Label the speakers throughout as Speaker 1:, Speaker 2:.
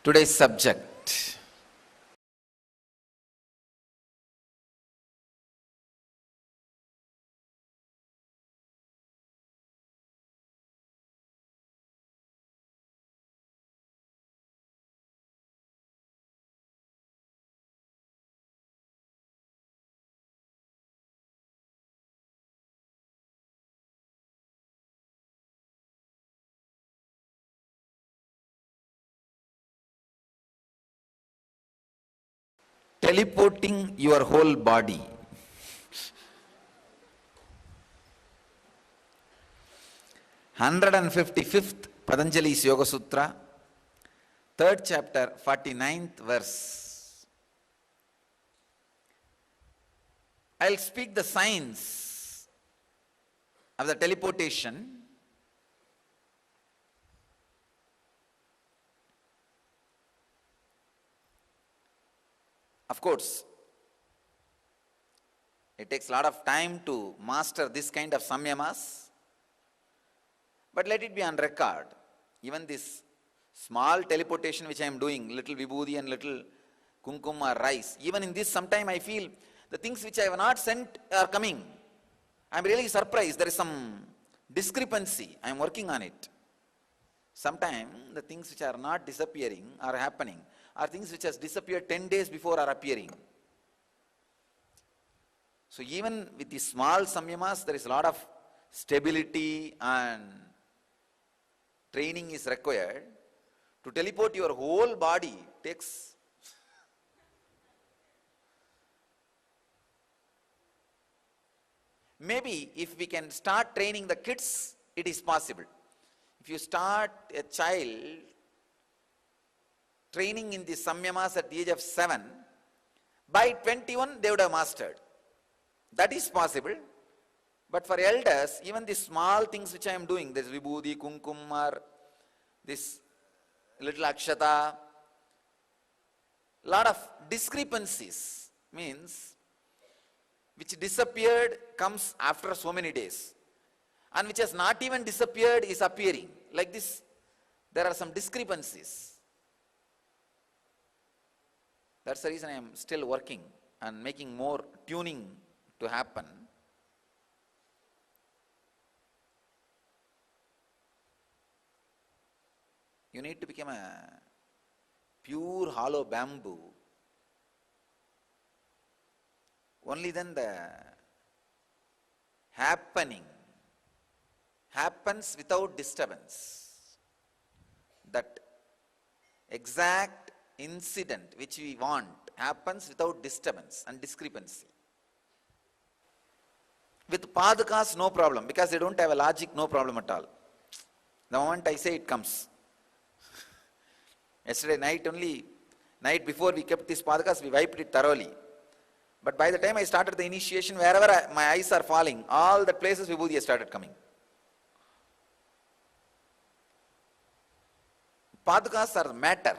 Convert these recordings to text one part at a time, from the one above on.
Speaker 1: Today's subject. Teleporting your whole body. 155th Patanjali's Yoga Sutra, 3rd chapter, 49th verse. I'll speak the science of the teleportation. Of course, it takes a lot of time to master this kind of samyamas, but let it be on record. Even this small teleportation which I am doing, little vibhuti and little kumkum or rice, even in this sometime I feel the things which I have not sent are coming. I am really surprised. There is some discrepancy. I am working on it. Sometimes the things which are not disappearing are happening, are things which has disappeared 10 days before are appearing. So even with the small samyamas, there is a lot of stability and training is required. To teleport your whole body takes maybe if we can start training the kids, it is possible. If you start a child training in the samyamas at the age of 7, by 21 they would have mastered. That is possible. But for elders, even the small things which I am doing, this vibhuti, kumkum, or this little akshata, lot of discrepancies, means which disappeared comes after so many days, and which has not even disappeared is appearing. Like this, there are some discrepancies. That's the reason I am still working and making more tuning to happen. You need to become a pure hollow bamboo. Only then the happening happens without disturbance. That exact incident which we want happens without disturbance and discrepancy. With padakas, no problem, because they don't have a logic, no problem at all. The moment I say, it comes. Yesterday night before we kept these padakas, we wiped it thoroughly. But by the time I started the initiation, wherever my eyes are falling, all the places vibhuti has started coming. Padakas are matter,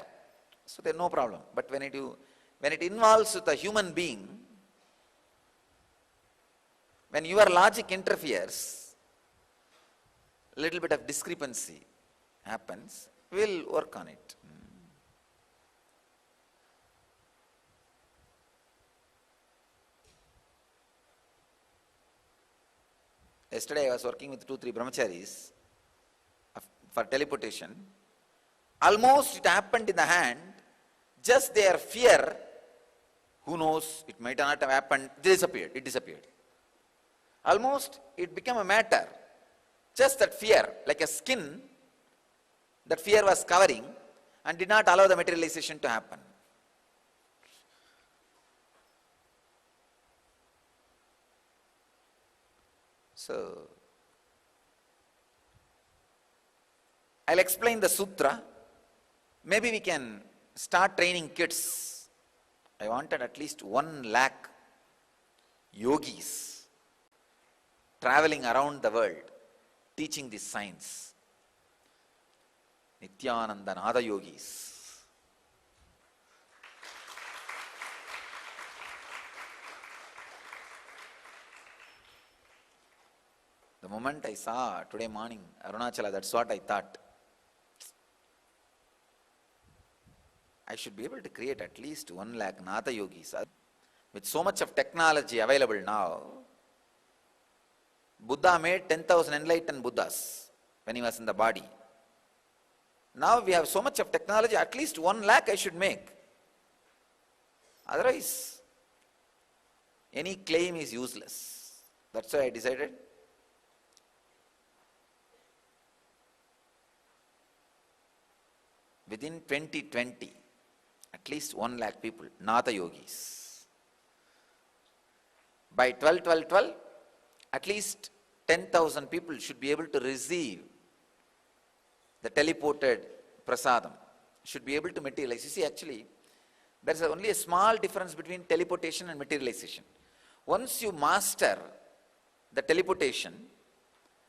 Speaker 1: so there is no problem. But when it involves with a human being, when your logic interferes, a little bit of discrepancy happens, we'll work on it. Yesterday I was working with 2-3 brahmacharis for teleportation. Almost it happened in the hand, just their fear, who knows, it might not have happened, it disappeared. Almost it became a matter, just that fear, like a skin, that fear was covering and did not allow the materialization to happen. So, I'll explain the sutra. Maybe we can start training kids. I wanted at least 1 lakh yogis traveling around the world teaching this science. Nityananda Nada yogis. The moment I saw today morning Arunachala, that's what I thought. I should be able to create at least 1 lakh Natha yogis. With so much of technology available now, Buddha made 10,000 enlightened Buddhas when he was in the body. Now we have so much of technology, at least 1 lakh I should make. Otherwise, any claim is useless. That's why I decided. Within 2020, at least 1 lakh people, Natha yogis. By 12, at least 10,000 people should be able to receive the teleported prasadam, should be able to materialize. You see, actually, there is only a small difference between teleportation and materialization. Once you master the teleportation,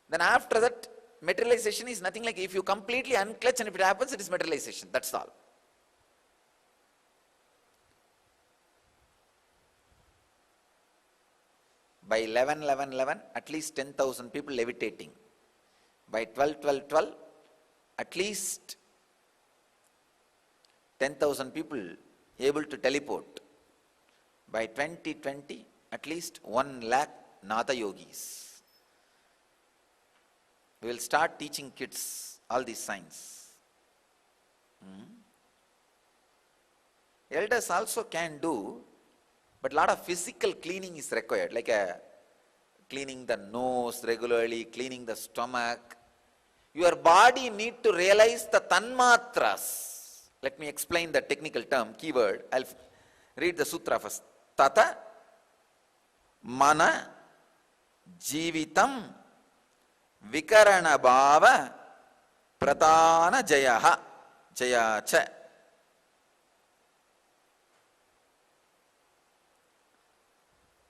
Speaker 1: then after that, materialization is nothing like if you completely unclutch and if it happens, it is materialization. That's all. By 11, at least 10,000 people levitating. By 12, at least 10,000 people able to teleport. By 2020, at least 1 lakh Natha yogis. We will start teaching kids all these signs. Elders also can do, but a lot of physical cleaning is required, like cleaning the nose regularly, cleaning the stomach. Your body need to realize the tanmatras. Let me explain the technical term, keyword. I'll read the sutra first. Tata mana jivitam vikarana bhava pradana jayaha jayacha.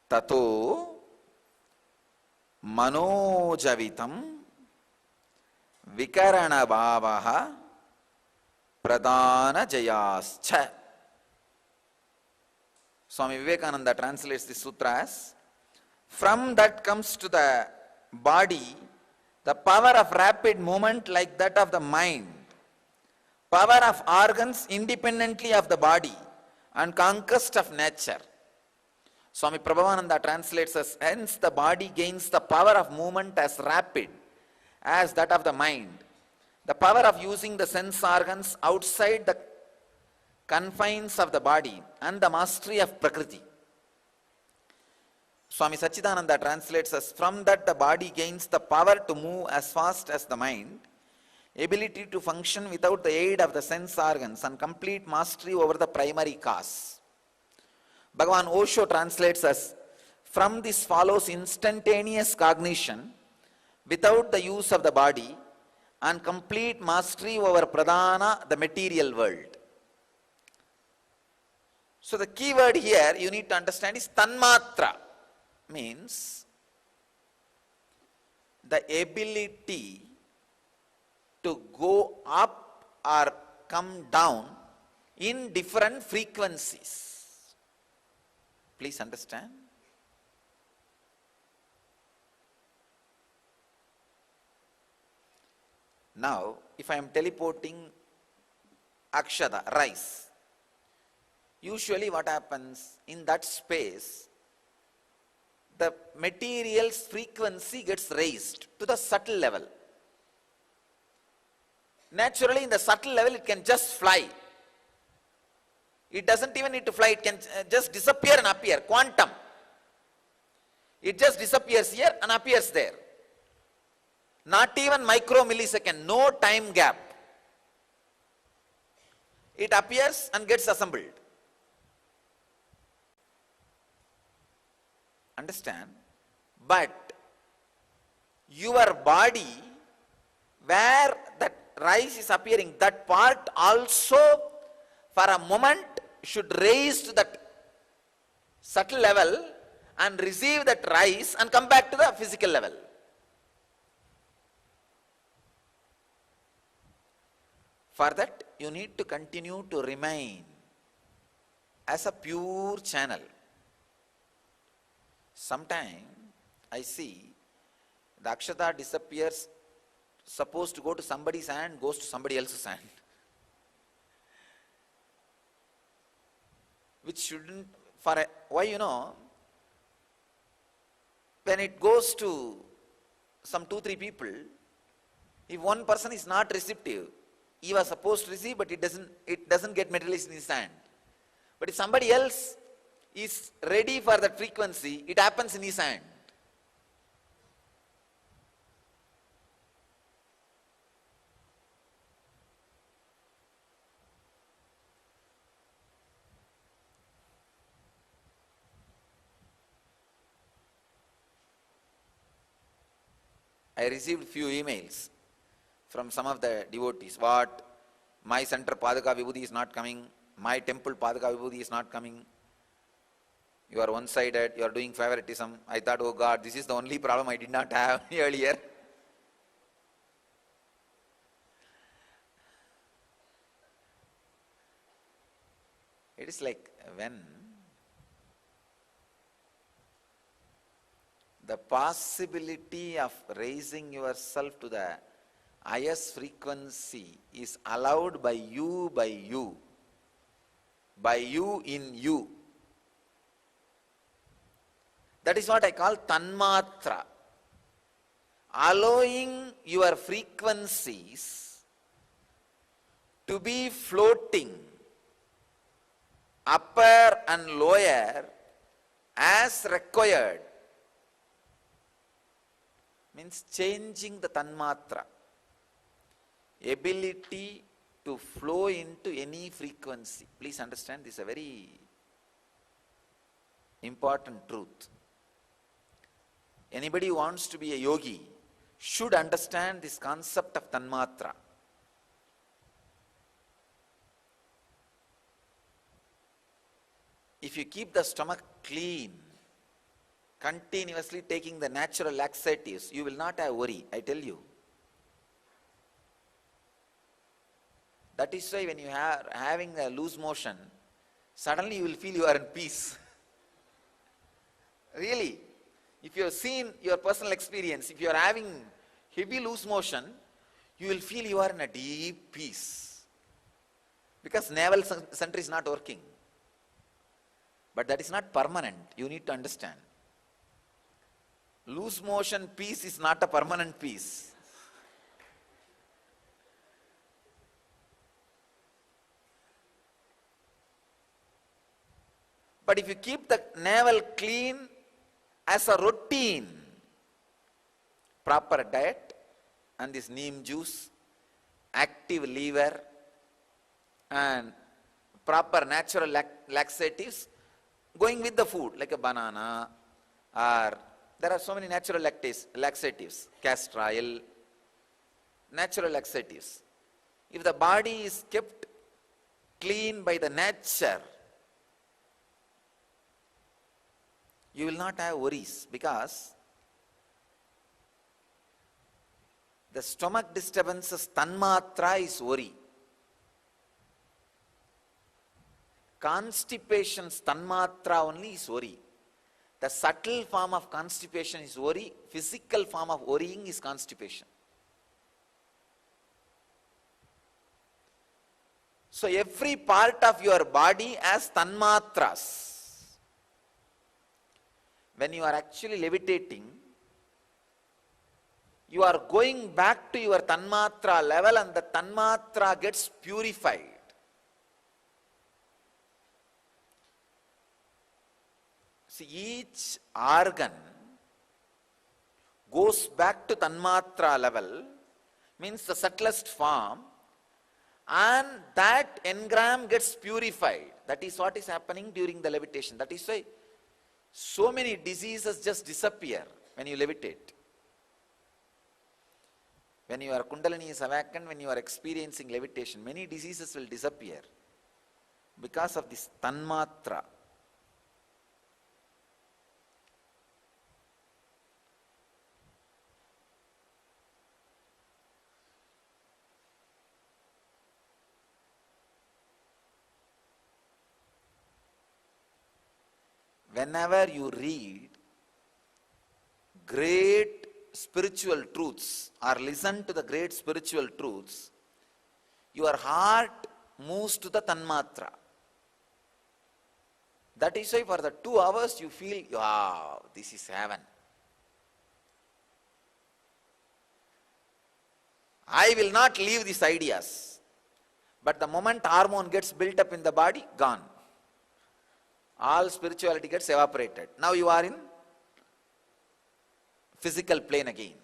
Speaker 1: Tato manojavitam vikarana bhavaha pradana jayascha. Swami Vivekananda translates this sutra as, from that comes to the body the power of rapid movement like that of the mind, power of organs independently of the body, and conquest of nature. Swami Prabhavananda translates as, hence the body gains the power of movement as rapid as that of the mind, the power of using the sense organs outside the confines of the body, and the mastery of Prakriti. Swami Sachidananda translates as, from that the body gains the power to move as fast as the mind, ability to function without the aid of the sense organs, and complete mastery over the primary cause. Bhagavan Osho translates as, from this follows instantaneous cognition without the use of the body, and complete mastery over pradana, the material world. So the key word here you need to understand is tanmatra, means the ability to go up or come down in different frequencies. Please understand. Now, if I am teleporting akshada, rice, usually what happens in that space, the material's frequency gets raised to the subtle level. Naturally, in the subtle level, it can just fly. It doesn't even need to fly, it can just disappear and appear, quantum. It just disappears here and appears there. Not even micro millisecond, no time gap. It appears and gets assembled. Understand? But your body, where that rice is appearing, that part also for a moment should raise to that subtle level and receive that rice and come back to the physical level. For that, you need to continue to remain as a pure channel. Sometime I see the akshata disappears, supposed to go to somebody's hand, goes to somebody else's hand. which shouldn't, why, when it goes to some 2-3 people, if one person is not receptive, he was supposed to receive, but it doesn't get materialized in his hand. But if somebody else is ready for that frequency, it happens in his hand. I received few emails from some of the devotees. What? My center Padaka Vibhuti is not coming. My temple Padaka Vibhuti is not coming. You are one-sided. You are doing favoritism. I thought, oh God, this is the only problem I did not have earlier. It is like when the possibility of raising yourself to the highest frequency is allowed by you in you. That is what I call tanmatra. Allowing your frequencies to be floating upper and lower as required means changing the tanmatra, ability to flow into any frequency. Please understand, this is a very important truth. Anybody who wants to be a yogi should understand this concept of tanmatra. If you keep the stomach clean, continuously taking the natural laxatives, you will not have worry, I tell you. That is why when you are having a loose motion, suddenly you will feel you are in peace. Really, if you have seen your personal experience, if you are having heavy loose motion, you will feel you are in a deep peace. Because navel center is not working. But that is not permanent, you need to understand. Loose motion peace is not a permanent peace. But if you keep the navel clean as a routine, proper diet and this neem juice, active liver and proper natural laxatives, going with the food like a banana, or there are so many natural laxatives, castor oil, natural laxatives. If the body is kept clean by the nature, you will not have worries, because the stomach disturbances, tanmatra is worry. Constipation's tanmatra only is worry. The subtle form of constipation is worry, physical form of worrying is constipation. So every part of your body has tanmatras. When you are actually levitating, you are going back to your tanmatra level and the tanmatra gets purified. See, each organ goes back to tanmatra level, means the subtlest form, and that engram gets purified. That is what is happening during the levitation. That is why so many diseases just disappear when you levitate. When your kundalini is awakened, when you are experiencing levitation, many diseases will disappear because of this tanmatra. Whenever you read great spiritual truths or listen to the great spiritual truths, your heart moves to the tanmatra. That is why for the 2 hours you feel, wow, this is heaven. I will not leave these ideas. But the moment hormone gets built up in the body, gone. All spirituality gets evaporated. Now you are in physical plane again.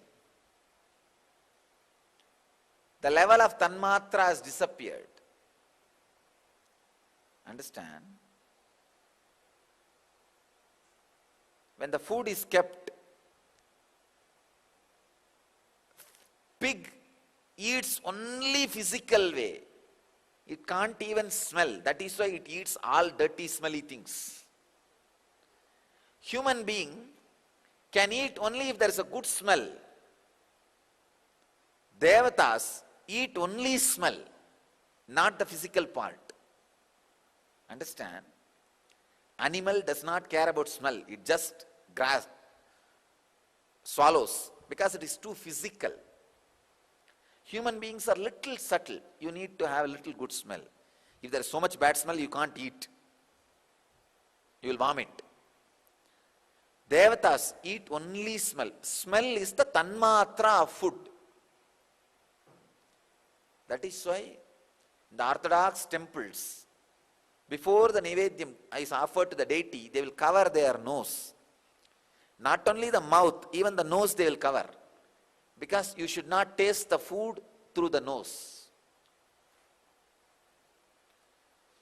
Speaker 1: The level of tanmatra has disappeared. Understand? When the food is kept, pig eats only physical way. It can't even smell. That is why it eats all dirty, smelly things. Human being can eat only if there is a good smell. Devatas eat only smell, not the physical part. Understand? Animal does not care about smell. It just swallows because it is too physical. Human beings are little subtle. You need to have a little good smell. If there is so much bad smell, you can't eat. You will vomit. Devatas eat only smell. Smell is the tanmatra of food. That is why in the Orthodox temples, before the Nivedyam is offered to the deity, they will cover their nose. Not only the mouth, even the nose they will cover. Because you should not taste the food through the nose.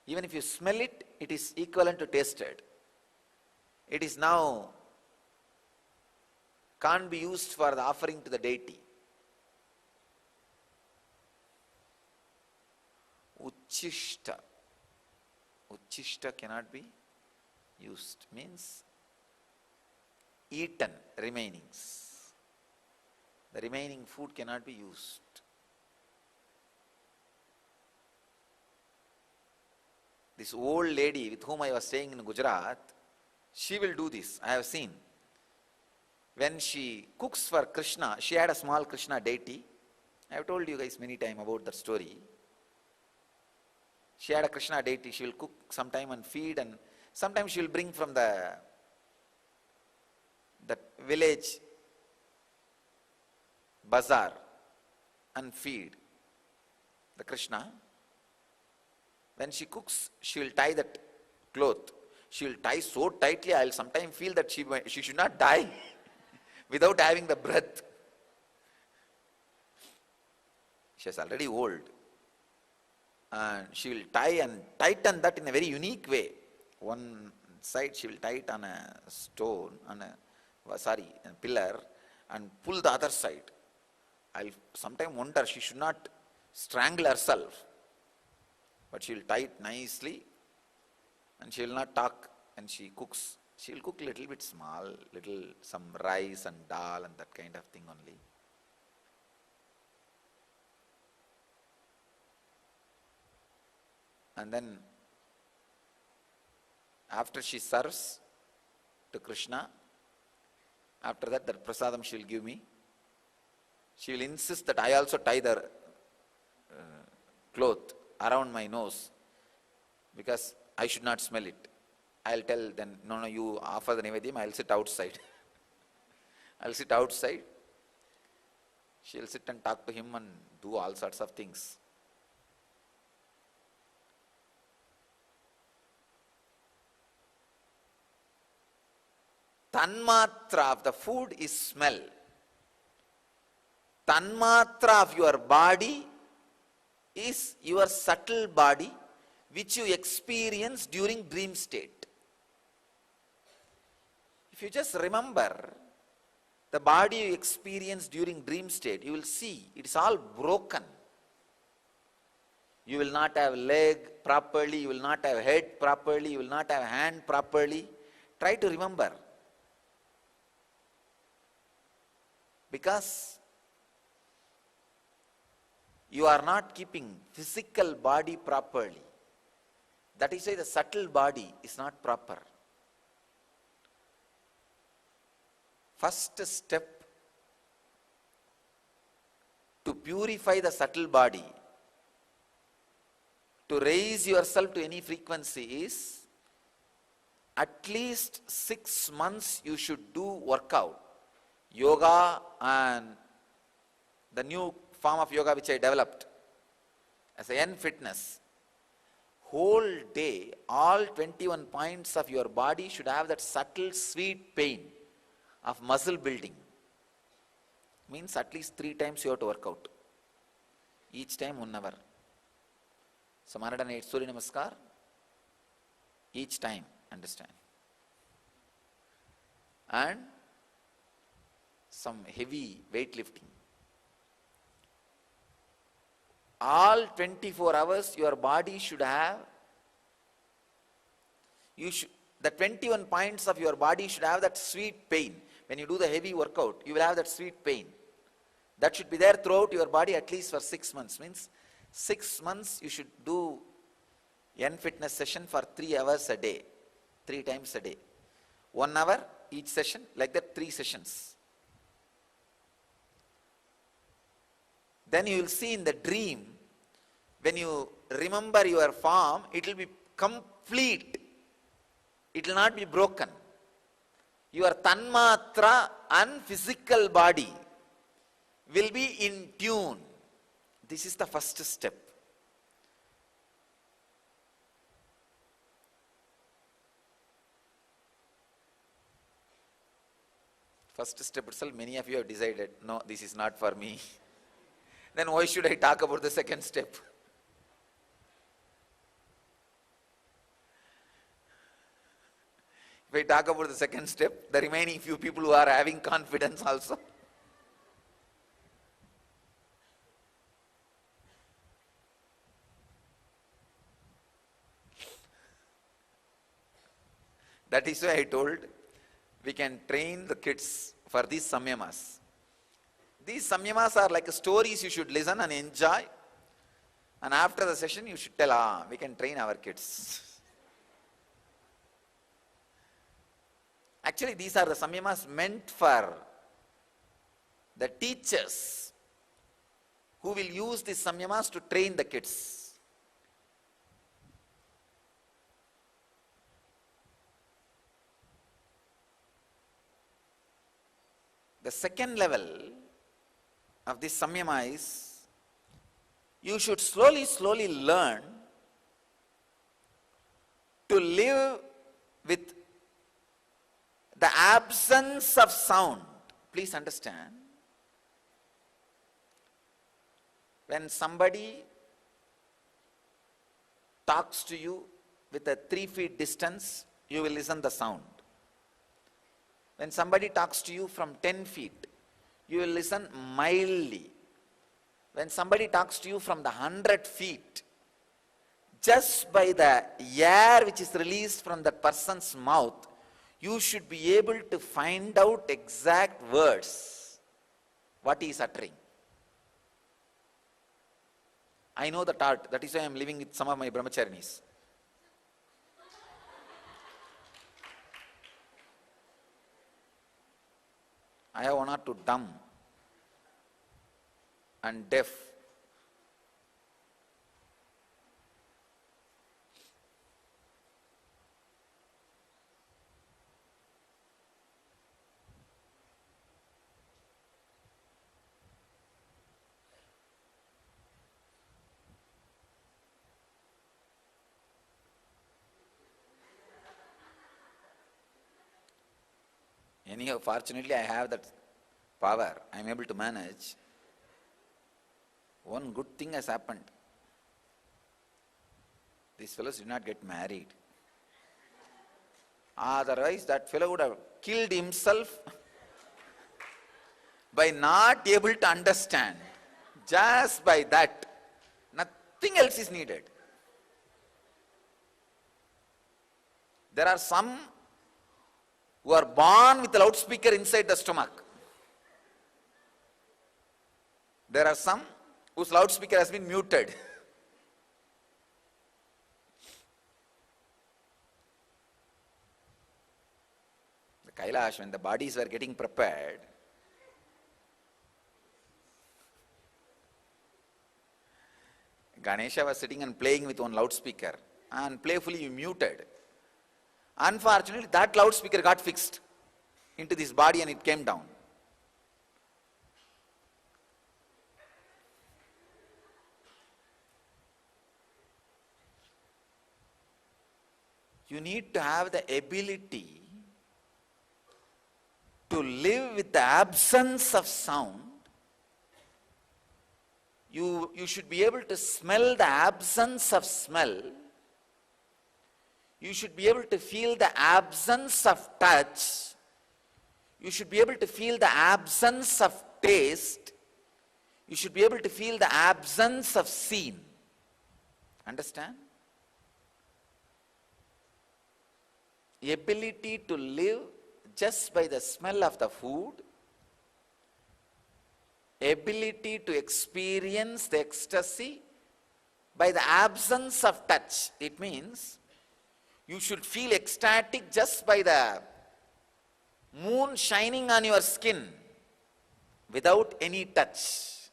Speaker 1: Even if you smell it, it is equivalent to tasted. It is now can't be used for the offering to the deity. Uchishta. Uchishta cannot be used. Means eaten remainings. The remaining food cannot be used. This old lady with whom I was staying in Gujarat, she will do this. I have seen. When she cooks for Krishna, she had a small Krishna deity. I have told you guys many times about that story. She had a Krishna deity. She will cook sometime and feed, and sometimes she will bring from the village bazaar and feed the Krishna. When she cooks, she will tie that cloth. She will tie so tightly, I will sometimes feel that she should not die without having the breath. She is already old. And she will tie and tighten that in a very unique way. One side she will tie it on a stone, a pillar, and pull the other side. I'll sometimes wonder she should not strangle herself, but she will tie it nicely, and she will not talk. And she cooks. She will cook little bit small, some rice and dal and that kind of thing only. And then after she serves to Krishna, after that prasadam she will give me. She will insist that I also tie the cloth around my nose because I should not smell it. I'll tell then, no, you offer the Nivedyam, I'll sit outside. I'll sit outside. She'll sit and talk to him and do all sorts of things. Tanmatra of the food is smell. Tanmatra of your body is your subtle body which you experience during dream state. If you just remember the body you experience during dream state, you will see it is all broken. You will not have leg properly, you will not have head properly, you will not have hand properly. Try to remember. Because you are not keeping physical body properly. That is why the subtle body is not proper. First step to purify the subtle body, to raise yourself to any frequency, is at least 6 months you should do workout. Yoga and the new form of yoga which I developed as a N fitness. Whole day, all 21 points of your body should have that subtle sweet pain of muscle building. Means at least 3 times you have to work out. Each time 1 hour. So 108 Surya Namaskar. Each time, understand. And some heavy weightlifting. All 24 hours your body should have, the 21 points of your body should have that sweet pain. When you do the heavy workout, you will have that sweet pain. That should be there throughout your body at least for 6 months. Means 6 months you should do N fitness session for 3 hours a day. 3 times a day. 1 hour each session, like that 3 sessions. Then you will see in the dream, when you remember your form, it will be complete. It will not be broken. Your tanmatra and physical body will be in tune. This is the first step. First step itself, many of you have decided, no, this is not for me. Then why should I talk about the second step? If I talk about the second step, the remaining few people who are having confidence also. That is why I told we can train the kids for these samyamas. These samyamas are like stories you should listen and enjoy. And after the session you should tell, we can train our kids. Actually, these are the samyamas meant for the teachers who will use these samyamas to train the kids. The second level of this samyama is, you should slowly learn to live with the absence of sound. Please understand. When somebody talks to you with a 3 feet distance, you will listen the sound. When somebody talks to you from 10 feet, you will listen mildly. When somebody talks to you from the 100 feet, just by the air which is released from that person's mouth, you should be able to find out exact words, what he is uttering. I know that art. That is why I am living with some of my brahmacharinis. I have 1 or 2 dumb and deaf. Anyhow, fortunately I have that power. I am able to manage. One good thing has happened. These fellows did not get married. Otherwise that fellow would have killed himself by not able to understand. Just by that. Nothing else is needed. There are some who are born with a loudspeaker inside the stomach. There are some whose loudspeaker has been muted. The Kailash, when the bodies were getting prepared, Ganesha was sitting and playing with one loudspeaker and playfully muted. Unfortunately, that loudspeaker got fixed into this body and it came down. You need to have the ability to live with the absence of sound. You should be able to smell the absence of smell. You should be able to feel the absence of touch. You should be able to feel the absence of taste. You should be able to feel the absence of scene. Understand? The ability to live just by the smell of the food, ability to experience the ecstasy by the absence of touch. It means you should feel ecstatic just by the moon shining on your skin without any touch.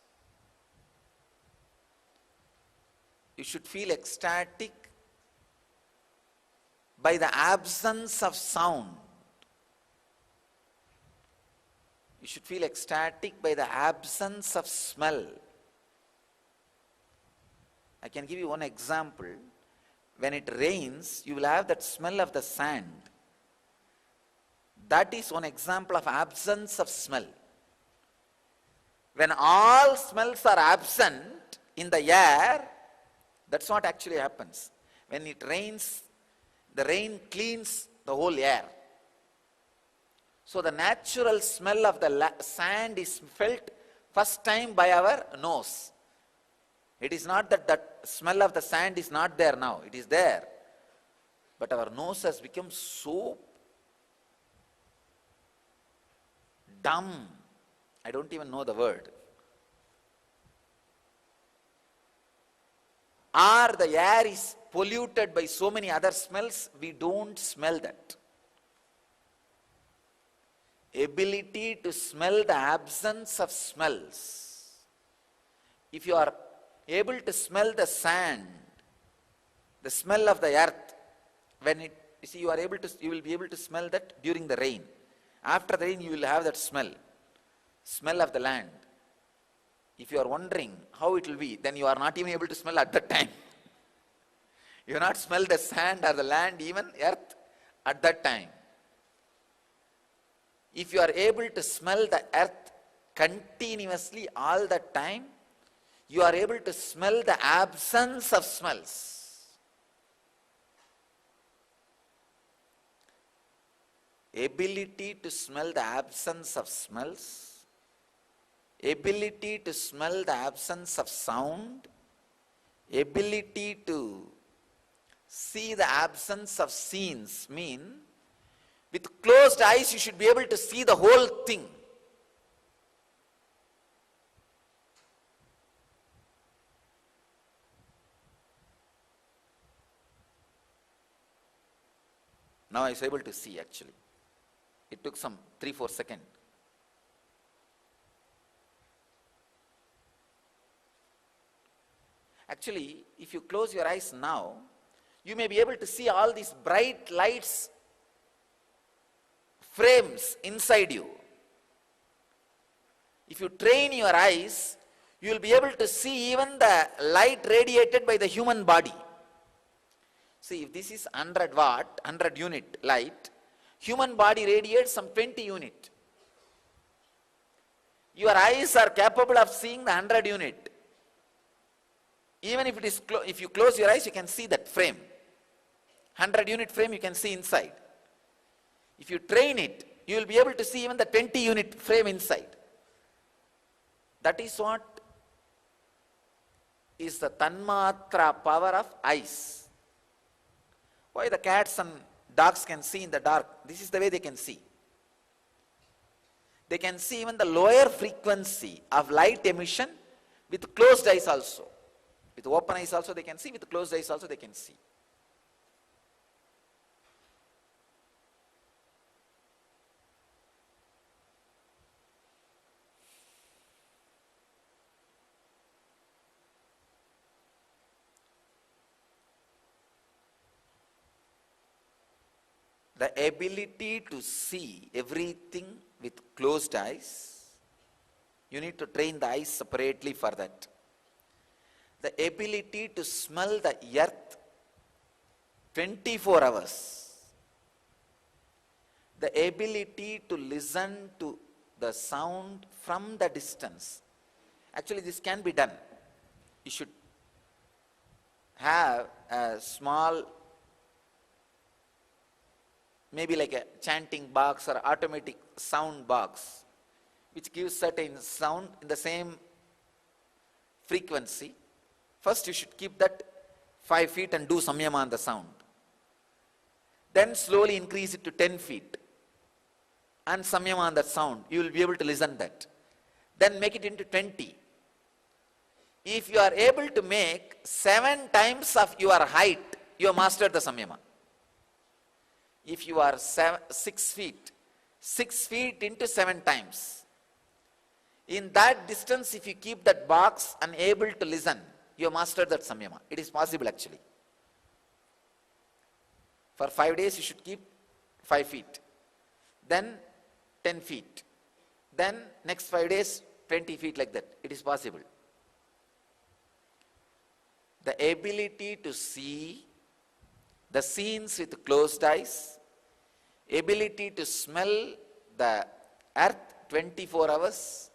Speaker 1: You should feel ecstatic by the absence of sound. You should feel ecstatic by the absence of smell. I can give you one example. When it rains, you will have that smell of the sand. That is one example of absence of smell. When all smells are absent in the air, that's what actually happens. When it rains, the rain cleans the whole air. So the natural smell of the sand is felt first time by our nose. It is not that the smell of the sand is not there now. It is there. But our nose has become so dumb. I don't even know the word. Or the air is polluted by so many other smells, we don't smell that. Ability to smell the absence of smells. If you are able to smell the sand, the smell of the earth, when it, you see, you will be able to smell that during the rain. After the rain, you will have that smell of the land. If you are wondering how it will be, then you are not even able to smell at that time. You not smell the sand or the land, even earth, at that time. If you are able to smell the earth continuously all the time, you are able to smell the absence of smells. Ability to smell the absence of smells, ability to smell the absence of sound, ability to see the absence of scenes mean with closed eyes you should be able to see the whole thing. Now I was able to see actually. It took some 3-4 seconds. Actually, if you close your eyes now, you may be able to see all these bright lights, frames inside you. If you train your eyes, you will be able to see even the light radiated by the human body. See, if this is 100 watt, 100 unit light, human body radiates some 20 unit. Your eyes are capable of seeing the 100 unit. Even if it is if you close your eyes, you can see that frame. 100 unit frame you can see inside. If you train it, you will be able to see even the 20 unit frame inside. That is what is the tanmatra power of eyes. Why the cats and dogs can see in the dark? This is the way they can see. They can see even the lower frequency of light emission with closed eyes also. With open eyes also they can see, with closed eyes also they can see. The ability to see everything with closed eyes. You need to train the eyes separately for that. The ability to smell the earth 24 hours. The ability to listen to the sound from the distance. Actually, this can be done. You should have a small, maybe like a chanting box or automatic sound box, which gives certain sound in the same frequency. First, you should keep that 5 feet and do samyama on the sound. Then slowly increase it to 10 feet and samyama on that sound. You will be able to listen that. Then make it into 20. If you are able to make 7 times of your height, you have mastered the samyama. If you are 6 feet, 6 feet into 7 times. In that distance, if you keep that box and able to listen, you have mastered that samyama. It is possible actually. For 5 days, you should keep 5 feet. Then 10 feet. Then next 5 days, 20 feet like that. It is possible. The ability to see the scenes with closed eyes, ability to smell the earth 24 hours,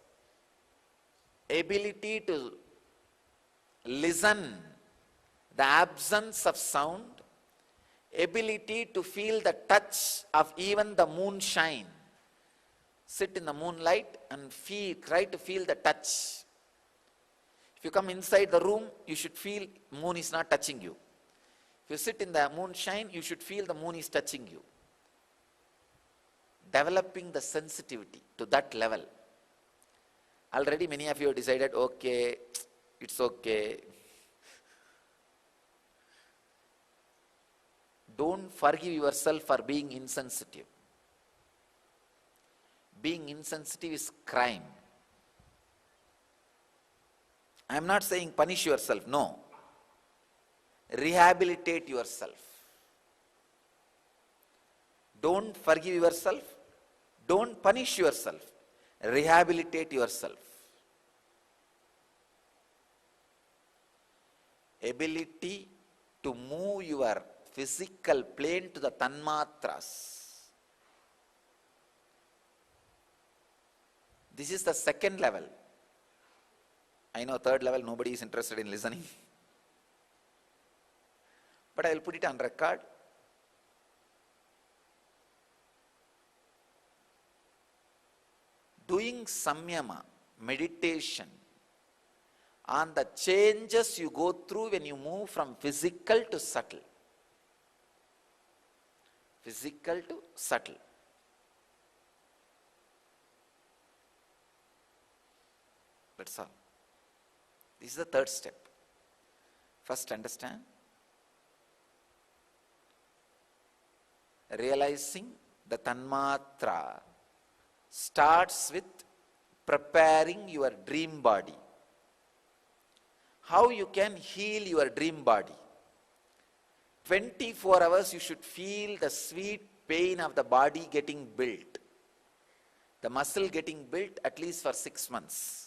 Speaker 1: ability to listen the absence of sound, ability to feel the touch of even the moonshine. Sit in the moonlight and try to feel the touch. If you come inside the room, you should feel moon is not touching you. If you sit in the moonshine, you should feel the moon is touching you. Developing the sensitivity to that level. Already many of you have decided, okay, it's okay. Don't forgive yourself for being insensitive. Being insensitive is crime. I am not saying punish yourself, no. Rehabilitate yourself. Don't forgive yourself. Don't punish yourself. Rehabilitate yourself. Ability to move your physical plane to the tanmatras. This is the second level. I know third level nobody is interested in listening. But I will put it on record. Doing samyama, meditation, on the changes you go through when you move from physical to subtle. Physical to subtle. That's all. This is the third step. First, understand. Realizing the tanmatra starts with preparing your dream body. How you can heal your dream body? 24 hours you should feel the sweet pain of the body getting built. The muscle getting built at least for 6 months.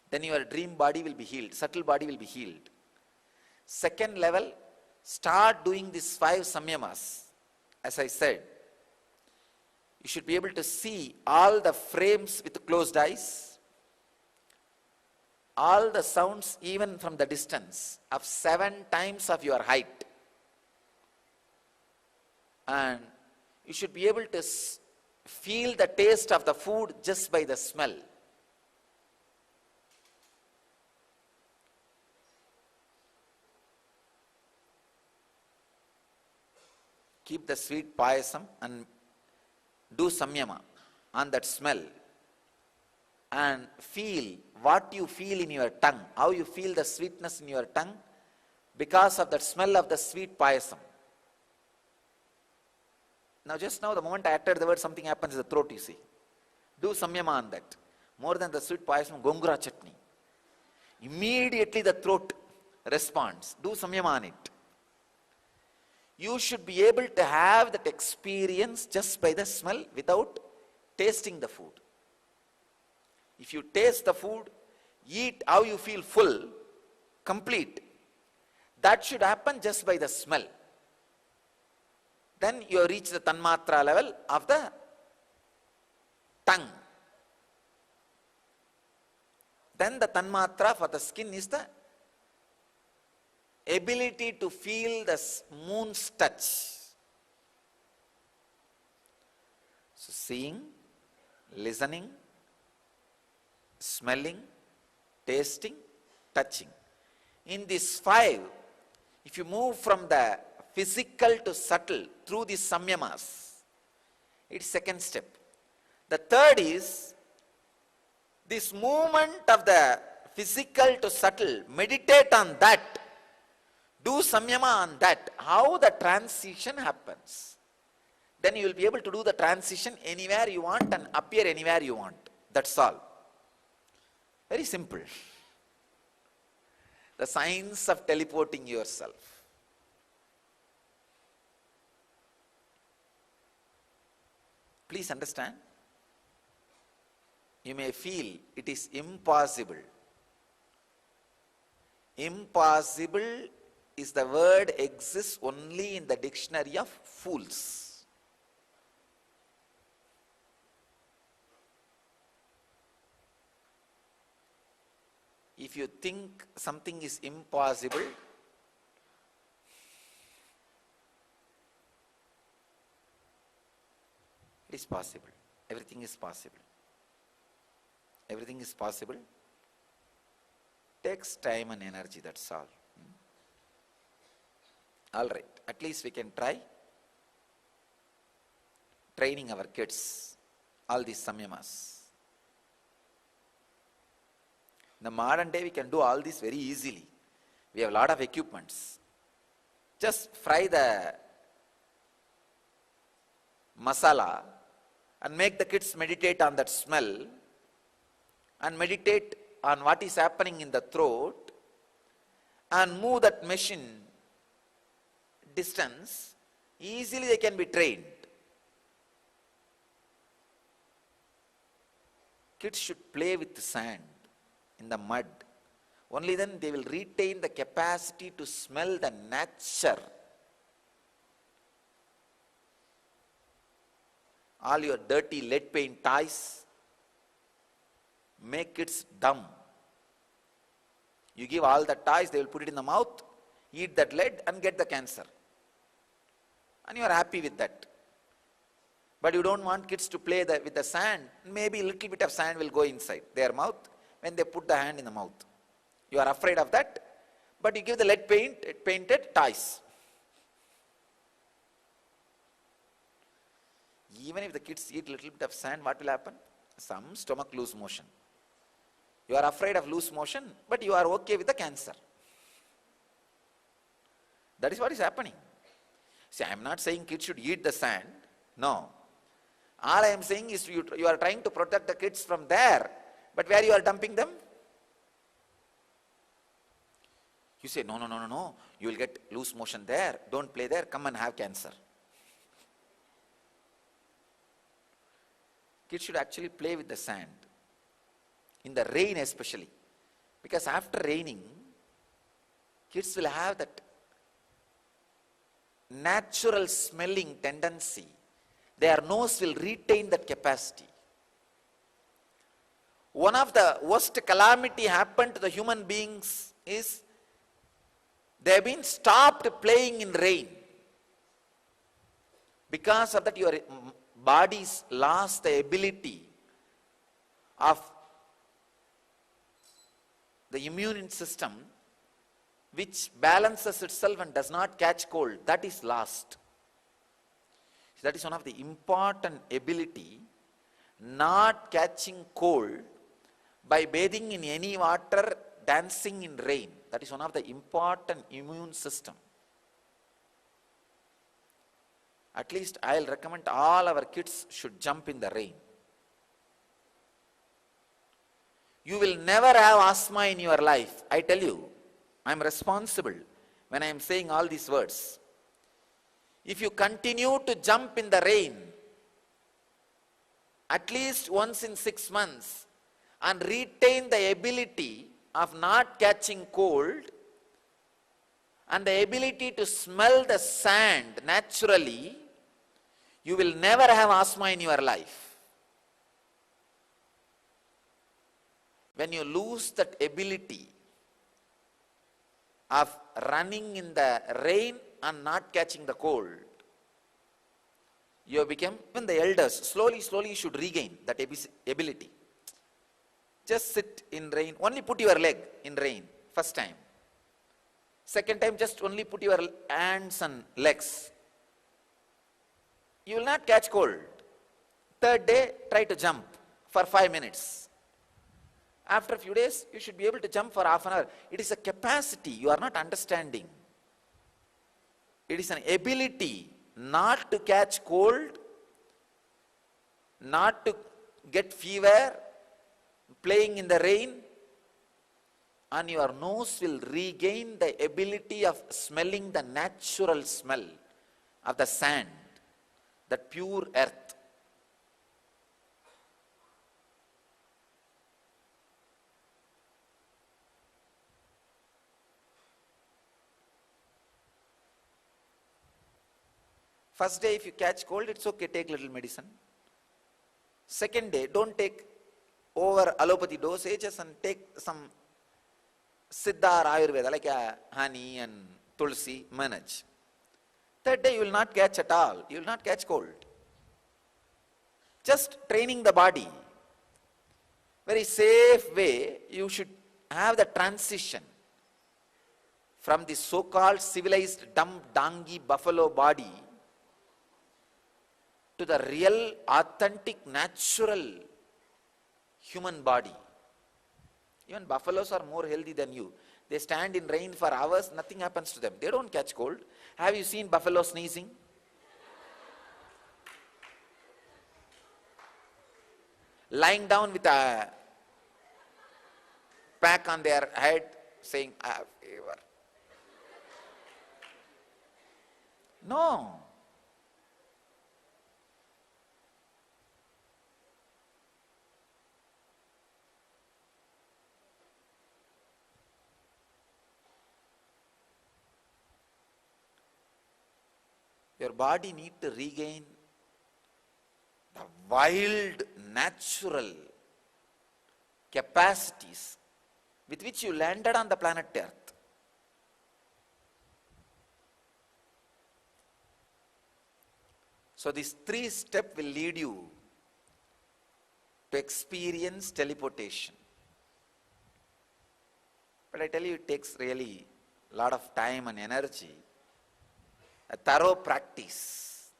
Speaker 1: Then your dream body will be healed, subtle body will be healed. Second level, start doing these 5 samyamas. As I said, you should be able to see all the frames with closed eyes, all the sounds even from the distance of 7 times of your height. And you should be able to feel the taste of the food just by the smell. Keep the sweet payasam and do samyama on that smell and feel what you feel in your tongue, how you feel the sweetness in your tongue because of the smell of the sweet payasam. Now just now the moment I uttered the word, something happens in the throat, you see. Do samyama on that. More than the sweet payasam, gongura chutney. Immediately the throat responds. Do samyama on it. You should be able to have that experience just by the smell without tasting the food. If you taste the food, eat how you feel full, complete. That should happen just by the smell. Then you reach the tanmatra level of the tongue. Then the tanmatra for the skin is the ability to feel the moon's touch. So seeing, listening, smelling, tasting, touching. In these five, if you move from the physical to subtle through these samyamas, it's second step. The third is this movement of the physical to subtle. Meditate on that. Do samyama on that. How the transition happens. Then you will be able to do the transition anywhere you want and appear anywhere you want. That's all. Very simple. The science of teleporting yourself. Please understand. You may feel it is impossible. Impossible is the word exists only in the dictionary of fools. If you think something is impossible, it is possible. Everything is possible. Everything is possible. Takes time and energy, that's all. All right, at least we can try training our kids, all these samyamas. In the modern day, we can do all this very easily. We have a lot of equipments. Just fry the masala and make the kids meditate on that smell and meditate on what is happening in the throat and move that machine distance. Easily they can be trained. Kids should play with the sand, in the mud. Only then they will retain the capacity to smell the nature. All your dirty lead paint toys make kids dumb. You give all the toys, they will put it in the mouth, eat that lead and get the cancer. And you are happy with that. But you don't want kids to play with the sand. Maybe a little bit of sand will go inside their mouth when they put the hand in the mouth. You are afraid of that, but you give the lead painted toys. Even if the kids eat a little bit of sand, what will happen? Some stomach loose motion. You are afraid of loose motion, but you are okay with the cancer. That is what is happening. See, I am not saying kids should eat the sand. No. All I am saying is you are trying to protect the kids from there, but where you are dumping them? You say, no, you will get loose motion there, don't play there, come and have cancer. Kids should actually play with the sand, in the rain especially, because after raining, kids will have that natural smelling tendency. Their nose will retain that capacity. One of the worst calamity happened to the human beings is they have been stopped playing in rain. Because of that, your bodies lost the ability of the immune system, which balances itself and does not catch cold. That is lost. That is one of the important ability, not catching cold by bathing in any water, dancing in rain. That is one of the important immune system. At least I will recommend all our kids should jump in the rain. You will never have asthma in your life. I tell you, I am responsible when I am saying all these words. If you continue to jump in the rain, at least once in 6 months, and retain the ability of not catching cold, and the ability to smell the sand naturally, you will never have asthma in your life. When you lose that ability of running in the rain and not catching the cold, you have become, even the elders, slowly you should regain that ability. Just sit in rain, only put your leg in rain, first time. Second time, just only put your hands and legs. You will not catch cold. Third day, try to jump for 5 minutes. After a few days, you should be able to jump for half an hour. It is a capacity you are not understanding. It is an ability not to catch cold, not to get fever, playing in the rain, and your nose will regain the ability of smelling the natural smell of the sand, that pure earth. First day, if you catch cold, it's okay, take little medicine. Second day, don't take over allopathy dosages and take some Siddha or Ayurveda, like honey and tulsi, manage. Third day, you will not catch at all. You will not catch cold. Just training the body. Very safe way, you should have the transition from the so-called civilized dumb donkey buffalo body to the real, authentic, natural human body. Even buffaloes are more healthy than you. They stand in rain for hours, nothing happens to them. They don't catch cold. Have you seen buffalo sneezing? Lying down with a pack on their head, saying, I have fever. No. Your body needs to regain the wild, natural capacities with which you landed on the planet Earth. So these 3 steps will lead you to experience teleportation. But I tell you, it takes really a lot of time and energy, a thorough practice.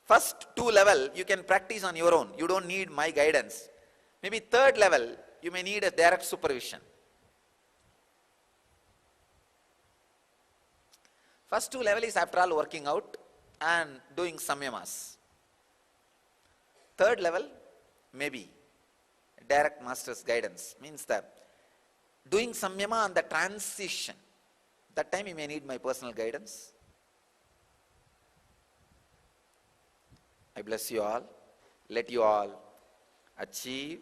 Speaker 1: First 2 level, you can practice on your own. You don't need my guidance. Maybe 3rd level, you may need a direct supervision. First 2 level is, after all, working out and doing samyamas. 3rd level, maybe direct master's guidance. Means that doing samyama on the transition. That time you may need my personal guidance. I bless you all. Let you all achieve,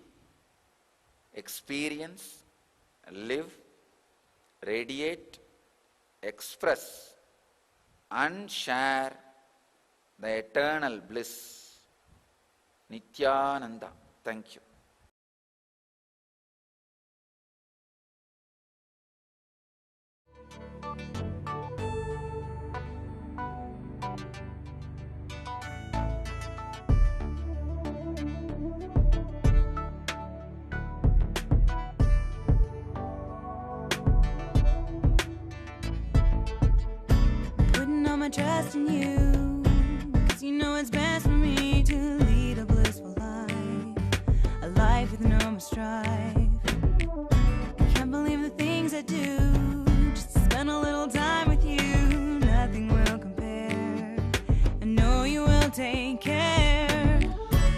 Speaker 1: experience, live, radiate, express, and share the eternal bliss. Nityananda. Thank you.
Speaker 2: I trust in you, 'cause you know it's best for me to lead a blissful life, a life with no more strife. I can't believe the things I do, just to spend a little time with you. Nothing will compare, I know you will take care.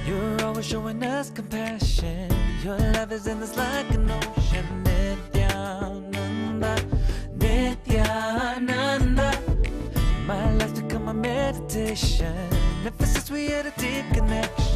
Speaker 3: You're always showing us compassion, your love is endless like an ocean. Nityananda, Nityananda. meditation. Ever since we had a deep connection.